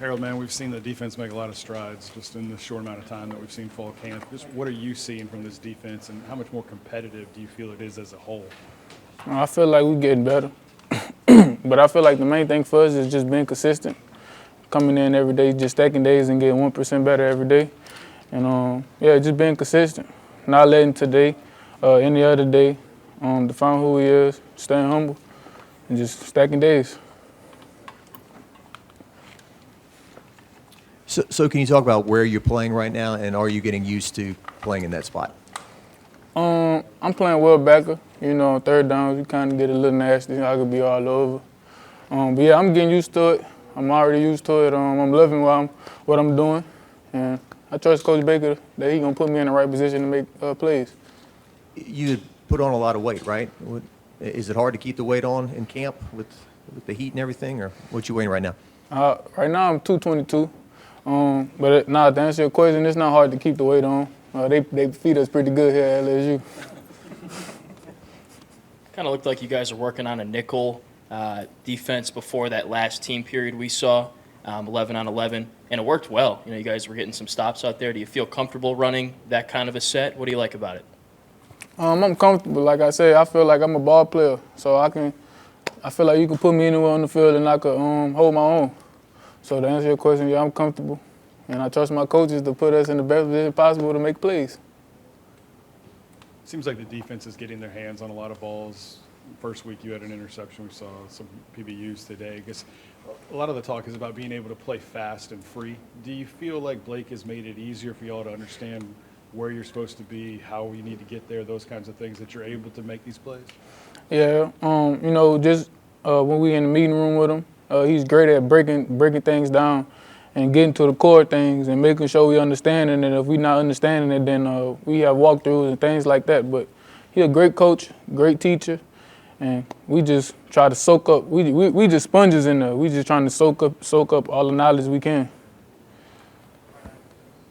Harold, man, we've seen the defense make a lot of strides just in the short amount of time that we've seen fall camp. Just what are you seeing from this defense, and how much more competitive do you feel it is as a whole? I feel like we're getting better. But I feel like the main thing for us is just being consistent, coming in every day, just stacking days and getting 1% better every day. And, just being consistent, not letting today, any other day, define who he is, staying humble, and just stacking days. So can you talk about where you're playing right now, and are you getting used to playing in that spot? I'm playing well backer. On third downs, you kind of get a little nasty. I could be all over. But yeah, I'm getting used to it. I'm already used to it. I'm loving what I'm doing. And I trust Coach Baker that he's going to put me in the right position to make plays. You had put on a lot of weight, right? Is it hard to keep the weight on in camp with the heat and everything, or what you weighing right now? Right now I'm 222. But to answer your question, it's not hard to keep the weight on. They feed us pretty good here at LSU. Kind of looked like you guys are working on a nickel defense before that last team period we saw, 11 on 11, and it worked well. You guys were getting some stops out there. Do you feel comfortable running that kind of a set? What do you like about it? I'm comfortable. Like I said, I feel like I'm a ball player, so I feel like you can put me anywhere on the field and I could hold my own. So to answer your question, yeah, I'm comfortable. And I trust my coaches to put us in the best position possible to make plays. Seems like the defense is getting their hands on a lot of balls. First week you had an interception. We saw some PBUs today. I guess a lot of the talk is about being able to play fast and free. Do you feel like Blake has made it easier for y'all to understand where you're supposed to be, how you need to get there, those kinds of things, that you're able to make these plays? Yeah, when we in the meeting room with him, he's great at breaking things down and getting to the core things and making sure we understand it. And if we're not understanding it, then we have walkthroughs and things like that. But he's a great coach, great teacher, and we just try to soak up. We just sponges in there. We just trying to soak up all the knowledge we can.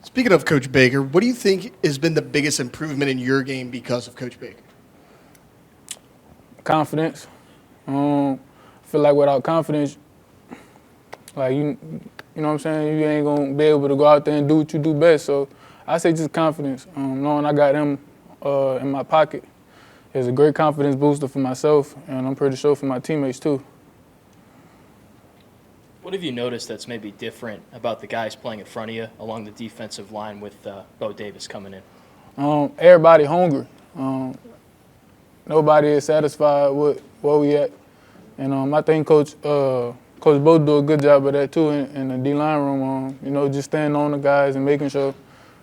Speaking of Coach Baker, what do you think has been the biggest improvement in your game because of Coach Baker? Confidence. I feel like without confidence, like you know what I'm saying, you ain't gonna be able to go out there and do what you do best. So I say just confidence. Knowing I got him in my pocket is a great confidence booster for myself, and I'm pretty sure for my teammates too. What have you noticed that's maybe different about the guys playing in front of you along the defensive line with Bo Davis coming in? Everybody hungry. Nobody is satisfied with where we at. And I think Coach Bo do a good job of that too in the D-line room. Just standing on the guys and making sure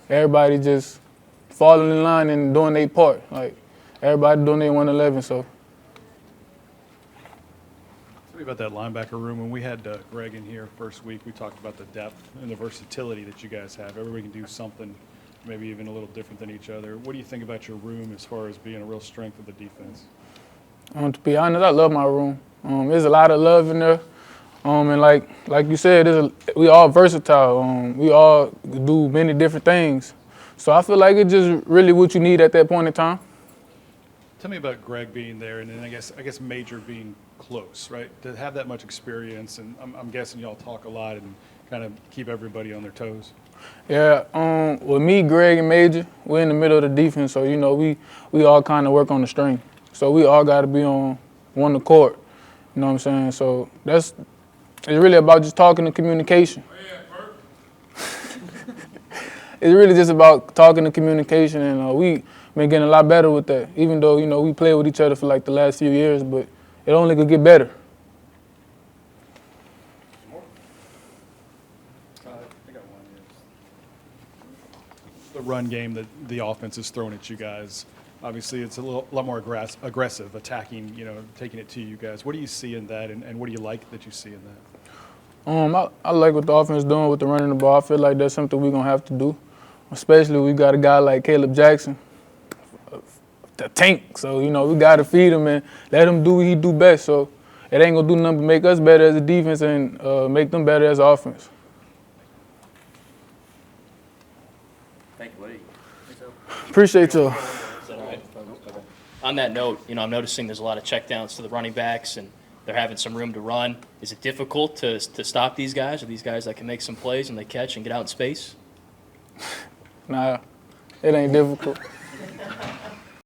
everybody just falling in line and doing their part. Like everybody doing their 111. So. Tell me about that linebacker room. When we had Greg in here first week, we talked about the depth and the versatility that you guys have. Everybody can do something, maybe even a little different than each other. What do you think about your room as far as being a real strength of the defense? To be honest, I love my room. There's a lot of love in there. And like you said, we all versatile. We all do many different things. So I feel like it's just really what you need at that point in time. Tell me about Greg being there, and then I guess Major being close, right? To have that much experience, and I'm guessing y'all talk a lot and kind of keep everybody on their toes. Yeah, with me, Greg, and Major, we're in the middle of the defense, so we all kind of work on the string. So we all got to be on one accord. You know what I'm saying? So it's really about just talking and communication. It's really just about talking and communication, and we been getting a lot better with that. Even though we played with each other for like the last few years, but it only could get better. The run game that the offense is throwing at you guys, obviously it's a lot more aggressive, attacking, taking it to you guys. What do you see in that, and what do you like that you see in that? I like what the offense is doing with the running the ball. I feel like that's something we're going to have to do, especially we got a guy like Caleb Jackson, the tank. So, we got to feed him and let him do what he do best. So it ain't going to do nothing but make us better as a defense and make them better as an offense. Thank you, buddy. Appreciate you. On that note, I'm noticing there's a lot of checkdowns to the running backs, and they're having some room to run. Is it difficult to stop these guys? Are these guys that can make some plays and they catch and get out in space? Nah, it ain't difficult.